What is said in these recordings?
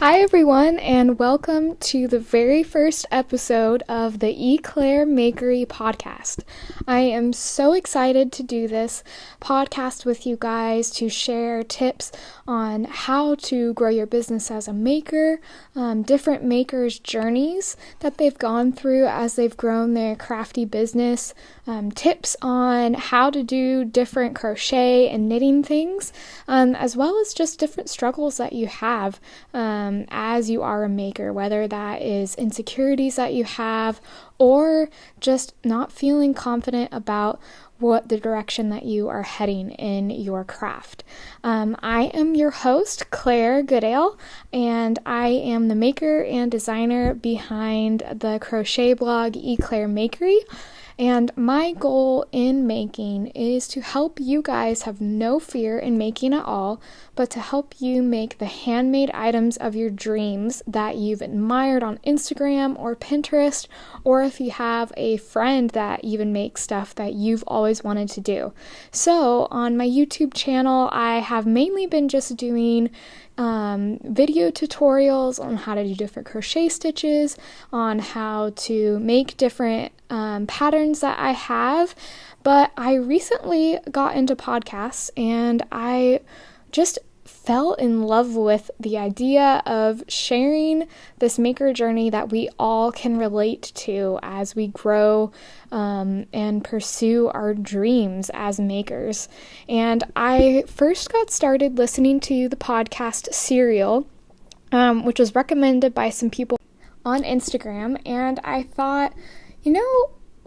Hi everyone, and welcome to the very first episode of the E'Claire Makery Podcast. I am so excited to do this podcast with you guys to share tips on how to grow your business as a maker, different makers' journeys that they've gone through as they've grown their crafty business, tips on how to do different crochet and knitting things, as well as just different struggles that you have as you are a maker, whether that is insecurities that you have or just not feeling confident about what the direction that you are heading in your craft. I am your host, Claire Goodale, and I am the maker and designer behind the crochet blog E'Claire Makery. And my goal in making is to help you guys have no fear in making at all, but to help you make the handmade items of your dreams that you've admired on Instagram or Pinterest, or if you have a friend that even makes stuff that you've always wanted to do. So on my YouTube channel, I have mainly been just doing video tutorials on how to do different crochet stitches, on how to make different patterns that I have, but I recently got into podcasts and I just fell in love with the idea of sharing this maker journey that we all can relate to as we grow and pursue our dreams as makers. And I first got started listening to the podcast Serial, which was recommended by some people on Instagram, and I thought,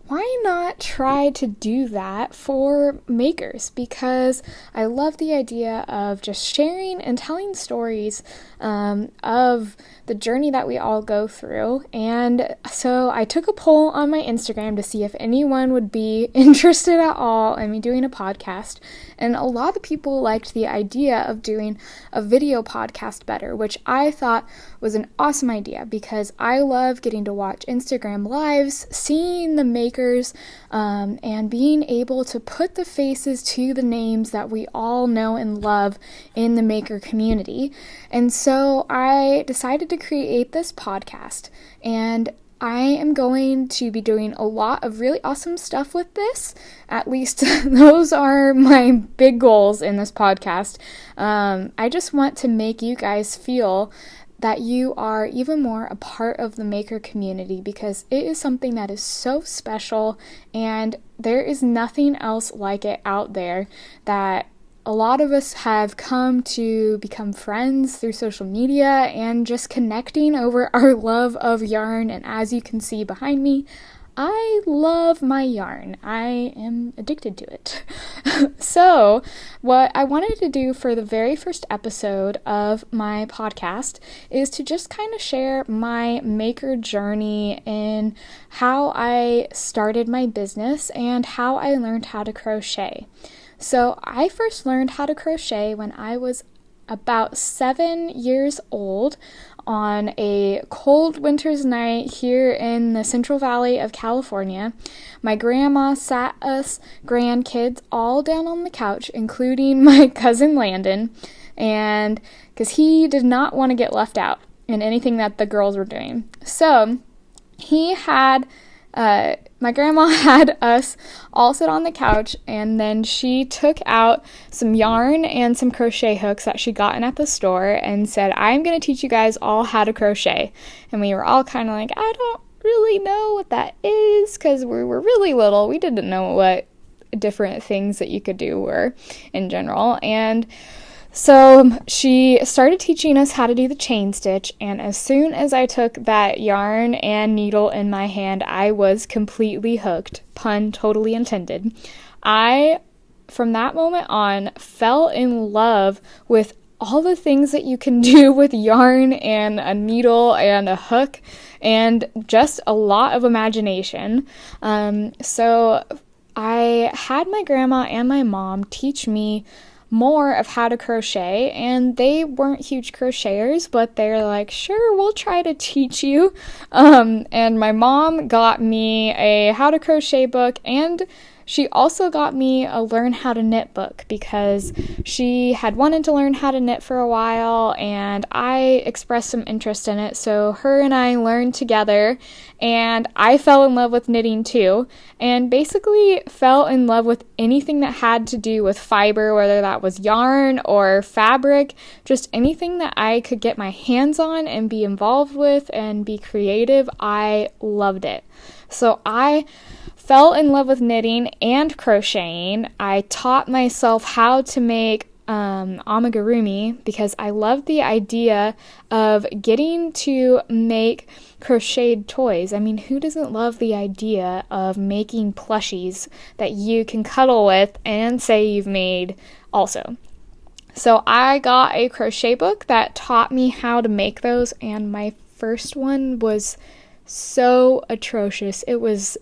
why not try to do that for makers? Because I love the idea of just sharing and telling stories of the journey that we all go through. And so I took a poll on my Instagram to see if anyone would be interested at all in me doing a podcast. And a lot of people liked the idea of doing a video podcast better, which I thought was an awesome idea because I love getting to watch Instagram lives, seeing the makers, and being able to put the faces to the names that we all know and love in the maker community. And so I decided to create this podcast, and I am going to be doing a lot of really awesome stuff with this. At least those are my big goals in this podcast. I just want to make you guys feel that you are even more a part of the maker community, because it is something that is so special and there is nothing else like it out there. That a lot of us have come to become friends through social media and just connecting over our love of yarn. And as you can see behind me, I love my yarn. I am addicted to it. So what I wanted to do for the very first episode of my podcast is to just kind of share my maker journey and how I started my business and how I learned how to crochet. So I first learned how to crochet when I was about 7 years old on a cold winter's night here in the Central Valley of California. My grandma sat us grandkids all down on the couch, including my cousin Landon, and because he did not want to get left out in anything that the girls were doing. So my grandma had us all sit on the couch, and then she took out some yarn and some crochet hooks that she gotten at the store and said, I'm going to teach you guys all how to crochet. And we were all kind of like, I don't really know what that is, because we were really little. We didn't know what different things that you could do were in general. And so she started teaching us how to do the chain stitch, and as soon as I took that yarn and needle in my hand, I was completely hooked, pun totally intended. I, from that moment on, fell in love with all the things that you can do with yarn and a needle and a hook and just a lot of imagination. So I had my grandma and my mom teach me more of how to crochet, and they weren't huge crocheters, but they're like, sure, we'll try to teach you. And my mom got me a how to crochet book and she also got me a Learn How to Knit book because she had wanted to learn how to knit for a while, and I expressed some interest in it. So her and I learned together, and I fell in love with knitting too, and basically fell in love with anything that had to do with fiber, whether that was yarn or fabric, just anything that I could get my hands on and be involved with and be creative. I loved it. So I fell in love with knitting and crocheting. I taught myself how to make amigurumi because I loved the idea of getting to make crocheted toys. I mean, who doesn't love the idea of making plushies that you can cuddle with and say you've made also? So I got a crochet book that taught me how to make those, and my first one was so atrocious. It was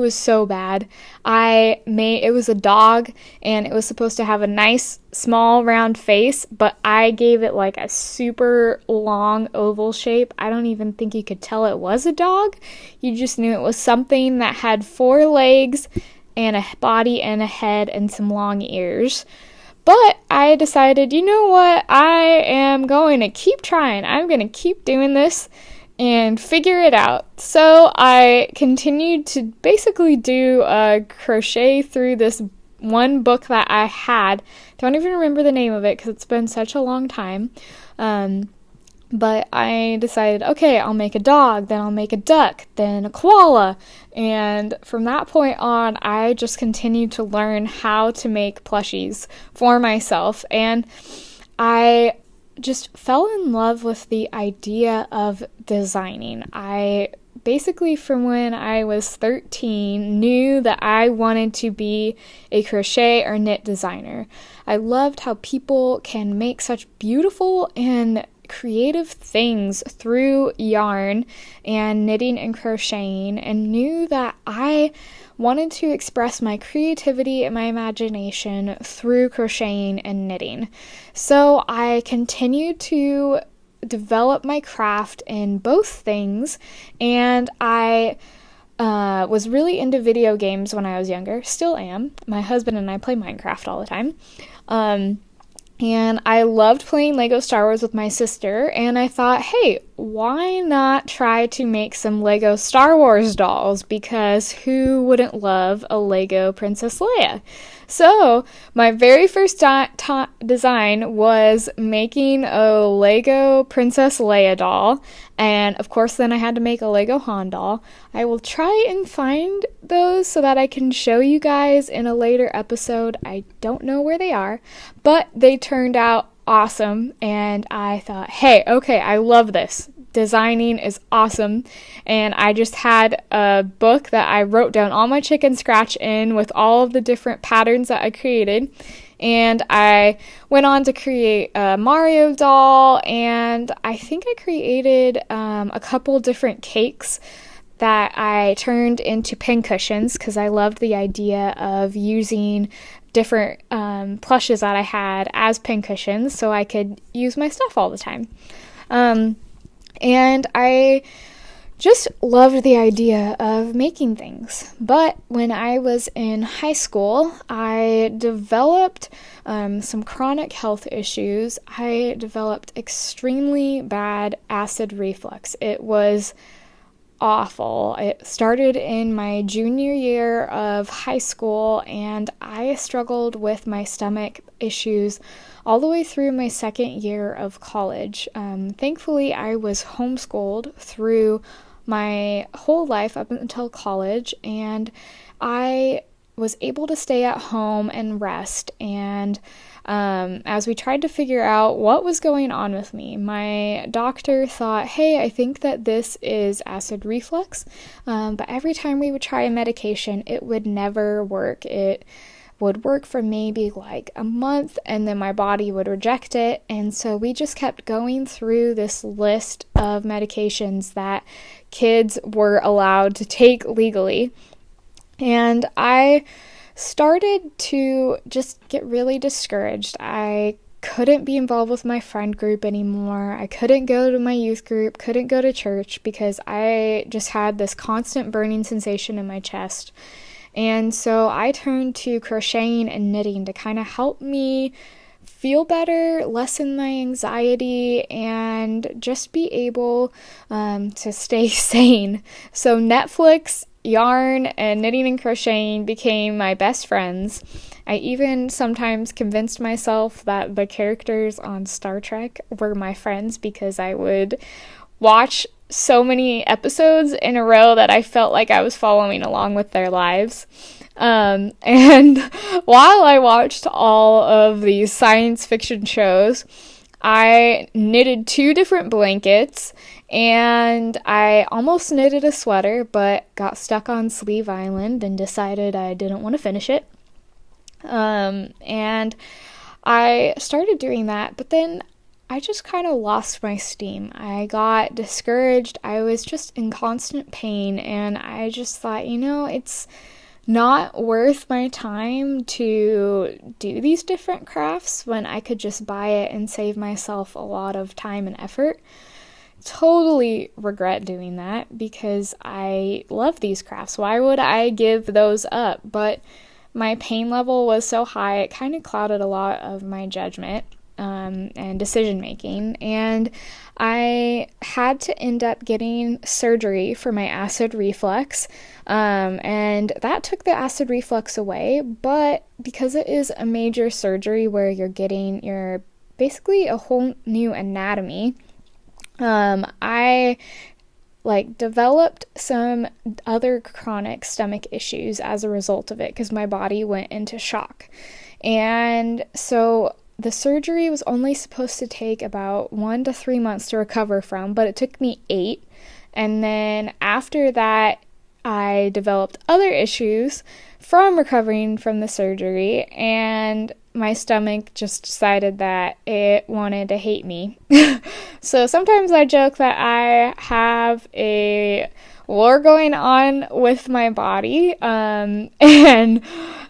so bad. It was a dog, and it was supposed to have a nice small round face, but I gave it like a super long oval shape. I don't even think you could tell it was a dog. You just knew it was something that had 4 legs and a body and a head and some long ears. But I decided, you know what? I am going to keep trying. I'm going to keep doing this and figure it out. So I continued to basically do crochet through this one book that I had. Don't even remember the name of it because it's been such a long time. But I decided, okay, I'll make a dog, then I'll make a duck, then a koala. And from that point on, I just continued to learn how to make plushies for myself. And I just fell in love with the idea of designing. I basically, from when I was 13, knew that I wanted to be a crochet or knit designer. I loved how people can make such beautiful and creative things through yarn and knitting and crocheting, and knew that I wanted to express my creativity and my imagination through crocheting and knitting. So I continued to develop my craft in both things, and I was really into video games when I was younger. Still am. My husband and I play Minecraft all the time. And I loved playing Lego Star Wars with my sister, and I thought, hey, why not try to make some Lego Star Wars dolls, because who wouldn't love a Lego Princess Leia? So my very first design was making a Lego Princess Leia doll, and of course then I had to make a Lego Han doll. I will try and find those so that I can show you guys in a later episode. I don't know where they are, but they turned out awesome, and I thought, hey, okay, I love this. Designing is awesome. And I just had a book that I wrote down all my chicken scratch in with all of the different patterns that I created. And I went on to create a Mario doll, and I think I created a couple different cakes that I turned into pincushions because I loved the idea of using different plushes that I had as pincushions so I could use my stuff all the time. And I just loved the idea of making things. But when I was in high school, I developed some chronic health issues. I developed extremely bad acid reflux. It was awful. It started in my junior year of high school, and I struggled with my stomach issues all the way through my second year of college. Thankfully, I was homeschooled through my whole life up until college, and I was able to stay at home and rest. And as we tried to figure out what was going on with me, my doctor thought, hey, I think that this is acid reflux, but every time we would try a medication, it would never work. It would work for maybe like a month, and then my body would reject it. And so we just kept going through this list of medications that kids were allowed to take legally. And I started to just get really discouraged. I couldn't be involved with my friend group anymore. I couldn't go to my youth group, couldn't go to church because I just had this constant burning sensation in my chest. And so I turned to crocheting and knitting to kind of help me feel better, lessen my anxiety, and just be able to stay sane. So Netflix, yarn, and knitting and crocheting became my best friends. I even sometimes convinced myself that the characters on Star Trek were my friends because I would watch so many episodes in a row that I felt like I was following along with their lives. And while I watched all of these science fiction shows, I knitted 2 different blankets, and I almost knitted a sweater, but got stuck on Sleeve Island and decided I didn't want to finish it. And I started doing that, but then I just kind of lost my steam. I got discouraged. I was just in constant pain, and I just thought, it's not worth my time to do these different crafts when I could just buy it and save myself a lot of time and effort. Totally regret doing that because I love these crafts. Why would I give those up? But my pain level was so high, it kind of clouded a lot of my judgment and decision making, and I had to end up getting surgery for my acid reflux, and that took the acid reflux away. But because it is a major surgery where you're getting your basically a whole new anatomy, I developed some other chronic stomach issues as a result of it because my body went into shock. And so the surgery was only supposed to take about 1 to 3 months to recover from, but it took me 8. And then after that, I developed other issues from recovering from the surgery, and my stomach just decided that it wanted to hate me. So sometimes I joke that I have a war going on with my body, and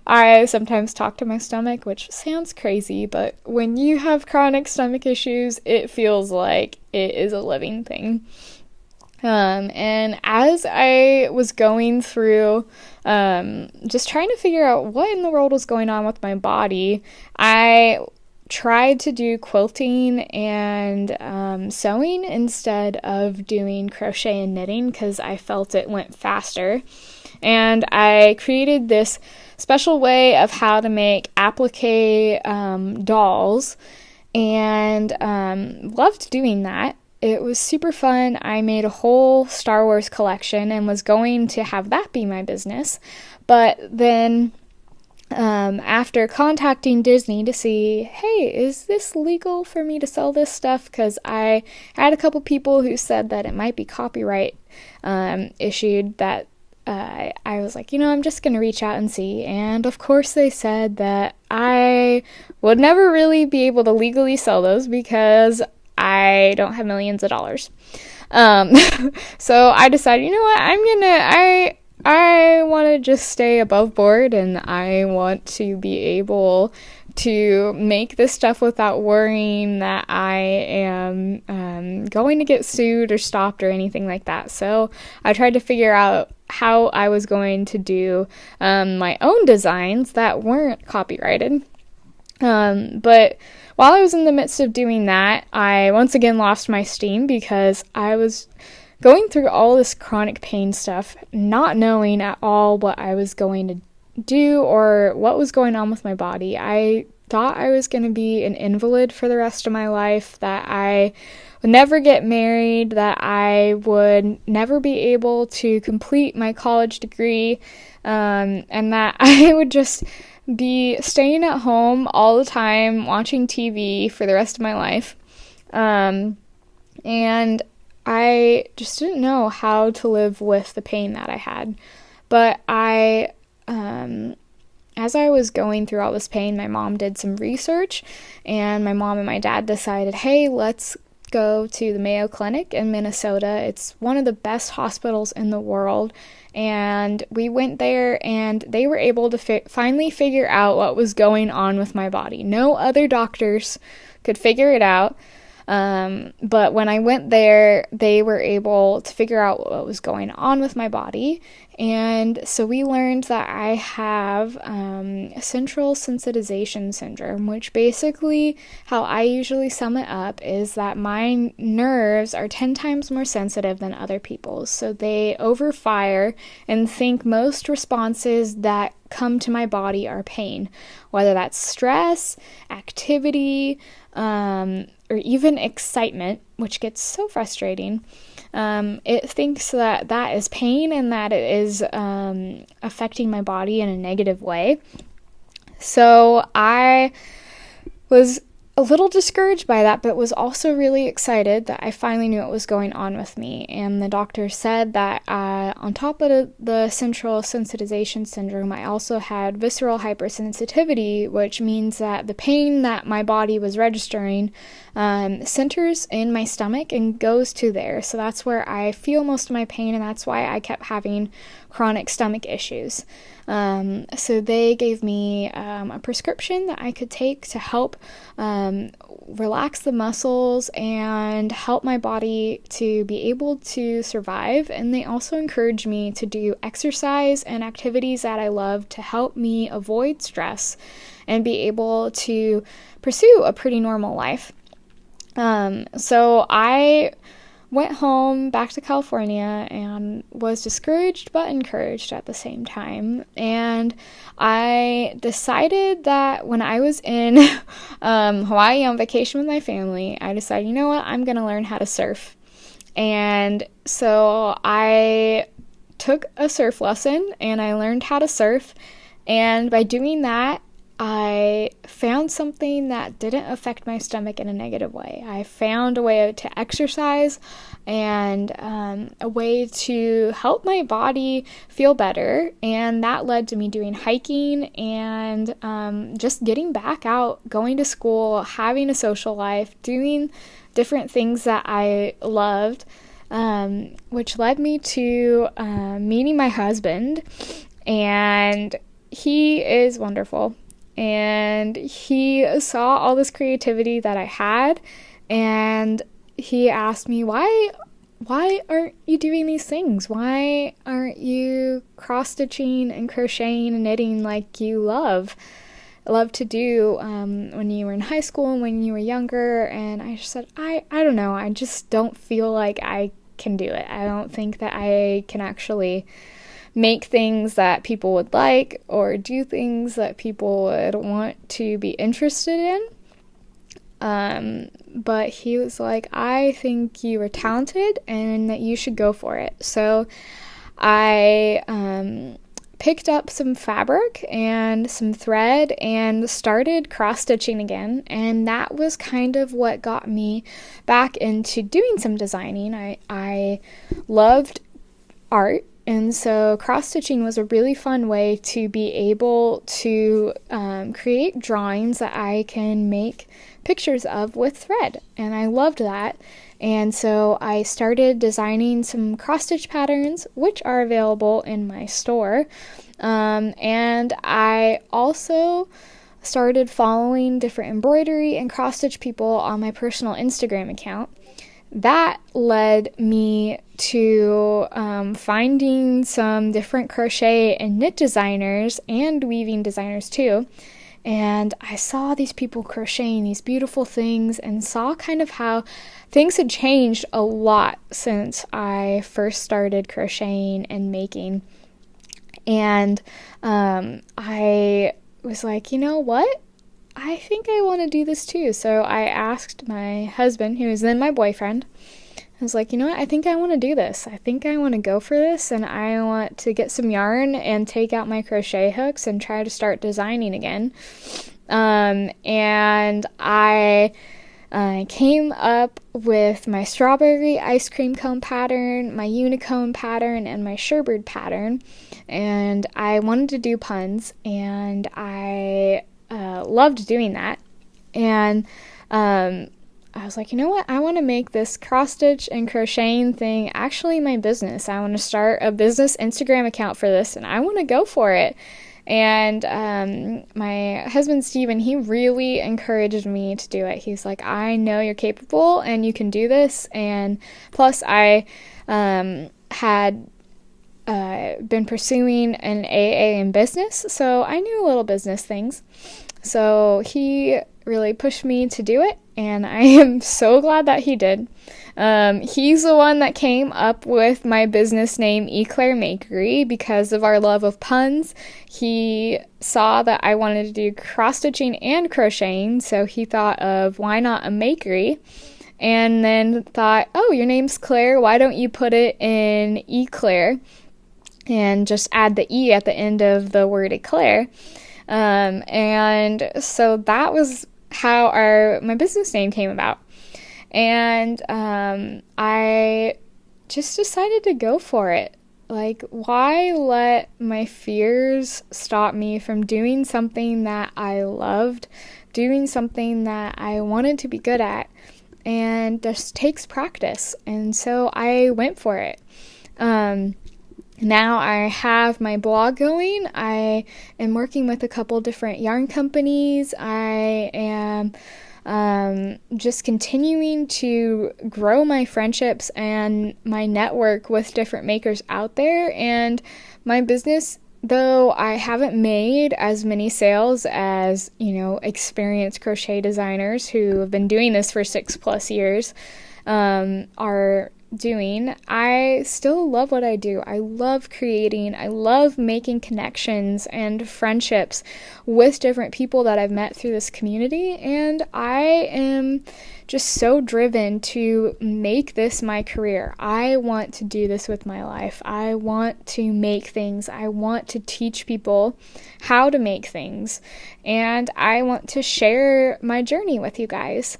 I sometimes talk to my stomach, which sounds crazy, but when you have chronic stomach issues, it feels like it is a living thing. And as I was going through just trying to figure out what in the world was going on with my body, I tried to do quilting and sewing instead of doing crochet and knitting because I felt it went faster. And I created this special way of how to make applique dolls, and loved doing that. It was super fun. I made a whole Star Wars collection and was going to have that be my business. But then after contacting Disney to see, hey, is this legal for me to sell this stuff? Because I had a couple people who said that it might be copyright issued, that I was like, I'm just going to reach out and see. And of course they said that I would never really be able to legally sell those because I don't have millions of dollars. So I decided, what, I want to just stay above board, and I want to be able to make this stuff without worrying that I am going to get sued or stopped or anything like that. So I tried to figure out how I was going to do my own designs that weren't copyrighted. But while I was in the midst of doing that, I once again lost my steam because I was going through all this chronic pain stuff, not knowing at all what I was going to do or what was going on with my body. I thought I was going to be an invalid for the rest of my life, that I would never get married, that I would never be able to complete my college degree, and that I would just be staying at home all the time, watching TV for the rest of my life. And I just didn't know how to live with the pain that I had. But as I was going through all this pain, my mom did some research, and my mom and my dad decided, hey, let's go to the Mayo Clinic in Minnesota. It's one of the best hospitals in the world. And we went there, and they were able to finally figure out what was going on with my body. No other doctors could figure it out. But when I went there, they were able to figure out what was going on with my body. And so we learned that I have central sensitization syndrome, which basically, how I usually sum it up, is that my nerves are 10 times more sensitive than other people's. So they overfire and think most responses that come to my body are pain, whether that's stress, activity, or even excitement, which gets so frustrating. It thinks that that is pain and that it is affecting my body in a negative way. So I was a little discouraged by that, but was also really excited that I finally knew what was going on with me. And the doctor said that on top of the central sensitization syndrome, I also had visceral hypersensitivity, which means that the pain that my body was registering centers in my stomach and goes to there. So that's where I feel most of my pain, and that's why I kept having chronic stomach issues. So they gave me a prescription that I could take to help relax the muscles and help my body to be able to survive. And they also encouraged me to do exercise and activities that I love to help me avoid stress and be able to pursue a pretty normal life. So I went home back to California and was discouraged but encouraged at the same time. And I decided that when I was in Hawaii on vacation with my family, I decided, you know what, I'm going to learn how to surf. And so I took a surf lesson and I learned how to surf. And by doing that, I found something that didn't affect my stomach in a negative way. I found a way to exercise and a way to help my body feel better, and that led to me doing hiking and just getting back out, going to school, having a social life, doing different things that I loved, which led me to meeting my husband, and he is wonderful. And he saw all this creativity that I had, and he asked me, why aren't you doing these things? Why aren't you cross-stitching and crocheting and knitting like you love to do when you were in high school and when you were younger? And I just said, I don't know, I just don't feel like I can do it. I don't think that I can actually make things that people would like or do things that people would want to be interested in. But he was like, I think you are talented and that you should go for it. So I picked up some fabric and some thread and started cross-stitching again. And that was kind of what got me back into doing some designing. I loved art. And so cross-stitching was a really fun way to be able to create drawings that I can make pictures of with thread. And I loved that. And so I started designing some cross-stitch patterns, which are available in my store. And I also started following different embroidery and cross-stitch people on my personal Instagram account. That led me to finding some different crochet and knit designers and weaving designers too. And I saw these people crocheting these beautiful things and saw kind of how things had changed a lot since I first started crocheting and making. And I was like, you know what? I think I want to do this too. So I asked my husband, who is then my boyfriend, I was like, you know what, I think I want to do this. I think I want to go for this, and I want to get some yarn and take out my crochet hooks and try to start designing again. And I came up with my strawberry ice cream cone pattern, my unicone pattern, and my sherbird pattern. And I wanted to do puns, and I loved doing that. And I was like, you know what, I want to make this cross-stitch and crocheting thing actually my business. I want to start a business Instagram account for this, and I want to go for it. And my husband, Steven, he really encouraged me to do it. He's like, I know you're capable and you can do this. And plus, I had been pursuing an AA in business, so I knew a little business things. So he really pushed me to do it, and I am so glad that he did. He's the one that came up with my business name, E'Claire Makery, because of our love of puns. He saw that I wanted to do cross-stitching and crocheting, so he thought of why not a makery, and then thought, oh, your name's Claire, why don't you put it in E'Claire, and just add the E at the end of the word E'Claire. And so that was how my business name came about. And I just decided to go for it. Like, why let my fears stop me from doing something that I loved, doing something that I wanted to be good at, and just takes practice. And so I went for it. Now I have my blog going. I am working with a couple different yarn companies. I am just continuing to grow my friendships and my network with different makers out there. And my business, though I haven't made as many sales as, experienced crochet designers who have been doing this for 6+ years are doing, I still love what I do. I love creating. I love making connections and friendships with different people that I've met through this community, and I am just so driven to make this my career. I want to do this with my life. I want to make things. I want to teach people how to make things, and I want to share my journey with you guys.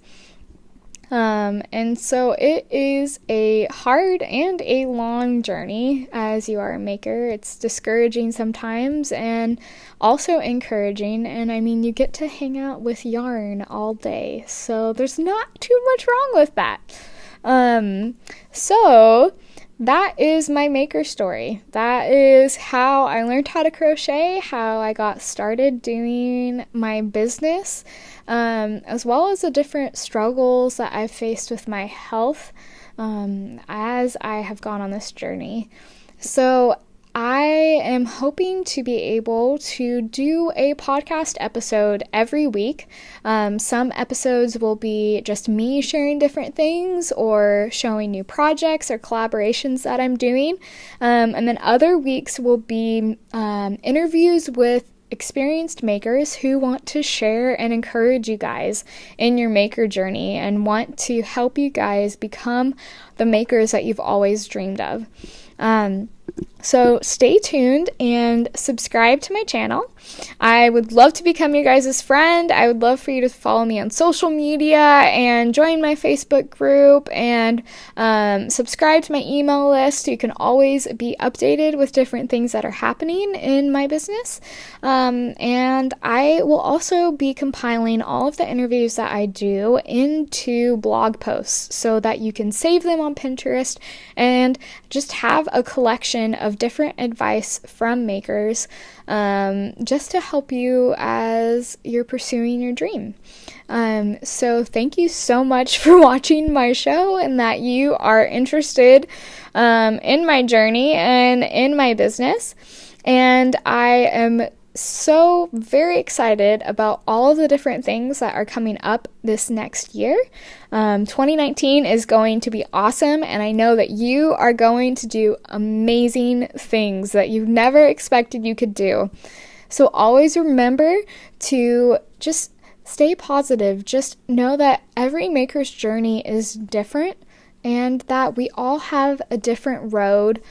And so it is a hard and a long journey as you are a maker. It's discouraging sometimes and also encouraging. And I mean, you get to hang out with yarn all day, so there's not too much wrong with that. So that is my maker story. That is how I learned how to crochet, how I got started doing my business, as well as the different struggles that I've faced with my health as I have gone on this journey. So I am hoping to be able to do a podcast episode every week. Some episodes will be just me sharing different things or showing new projects or collaborations that I'm doing. And then other weeks will be interviews with experienced makers who want to share and encourage you guys in your maker journey and want to help you guys become the makers that you've always dreamed of. So stay tuned and subscribe to my channel. I would love to become your guys' friend. I would love for you to follow me on social media and join my Facebook group and subscribe to my email list so you can always be updated with different things that are happening in my business. And I will also be compiling all of the interviews that I do into blog posts so that you can save them on Pinterest and just have a collection of different advice from makers just to help you as you're pursuing your dream. So thank you so much for watching my show and that you are interested in my journey and in my business. And I am so very excited about all of the different things that are coming up this next year. 2019 is going to be awesome, and I know that you are going to do amazing things that you've never expected you could do. So always remember to just stay positive. Just know that every maker's journey is different and that we all have a different road,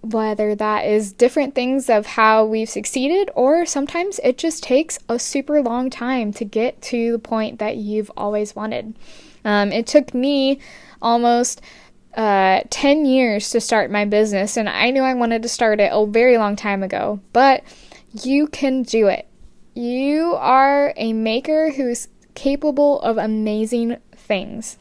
whether that is different things of how we've succeeded, or sometimes it just takes a super long time to get to the point that you've always wanted. It took me almost 10 years to start my business, and I knew I wanted to start it a very long time ago, but you can do it. You are a maker who's capable of amazing things.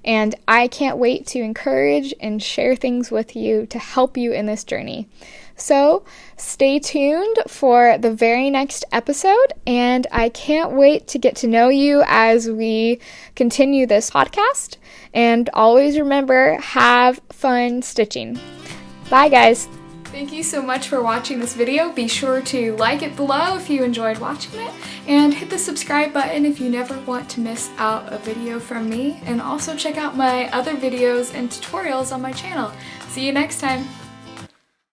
And I can't wait to encourage and share things with you to help you in this journey. So stay tuned for the very next episode, and I can't wait to get to know you as we continue this podcast. And always remember, have fun stitching. Bye, guys. Thank you so much for watching this video. Be sure to like it below if you enjoyed watching it, and hit the subscribe button if you never want to miss out a video from me. And also check out my other videos and tutorials on my channel. See you next time.